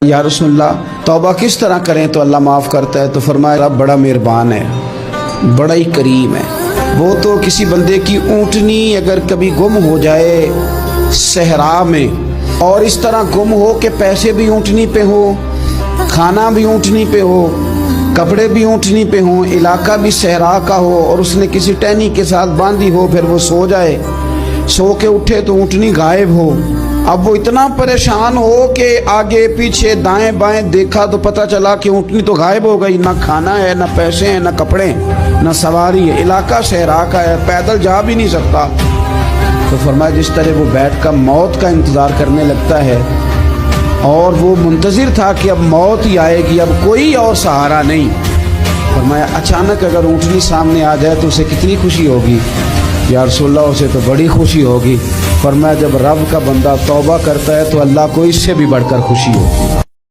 یا رسول اللہ توبہ کس طرح کریں تو اللہ معاف کرتا ہے؟ تو فرمایا رب بڑا مہربان ہے، بڑا ہی کریم ہے۔ وہ تو کسی بندے کی اونٹنی اگر کبھی گم ہو جائے صحرا میں، اور اس طرح گم ہو کہ پیسے بھی اونٹنی پہ ہو، کھانا بھی اونٹنی پہ ہو، کپڑے بھی اونٹنی پہ ہوں، علاقہ بھی صحرا کا ہو، اور اس نے کسی ٹہنی کے ساتھ باندھی ہو، پھر وہ سو جائے، سو کے اٹھے تو اونٹنی غائب ہو۔ اب وہ اتنا پریشان ہو کہ آگے پیچھے دائیں بائیں دیکھا تو پتہ چلا کہ اونٹنی تو غائب ہو گئی، نہ کھانا ہے، نہ پیسے ہیں، نہ کپڑے ہیں، نہ سواری ہے، علاقہ صحرا کا ہے، پیدل جا بھی نہیں سکتا۔ تو فرمایا جس طرح وہ بیٹھ کر موت کا انتظار کرنے لگتا ہے، اور وہ منتظر تھا کہ اب موت ہی آئے گی، اب کوئی اور سہارا نہیں۔ فرمایا اچانک اگر اونٹنی سامنے آ جائے تو اسے کتنی خوشی ہوگی؟ یا رسول اللہ اسے تو بڑی خوشی ہوگی۔ فرمایا جب رب کا بندہ توبہ کرتا ہے تو اللہ کو اس سے بھی بڑھ کر خوشی ہوگی۔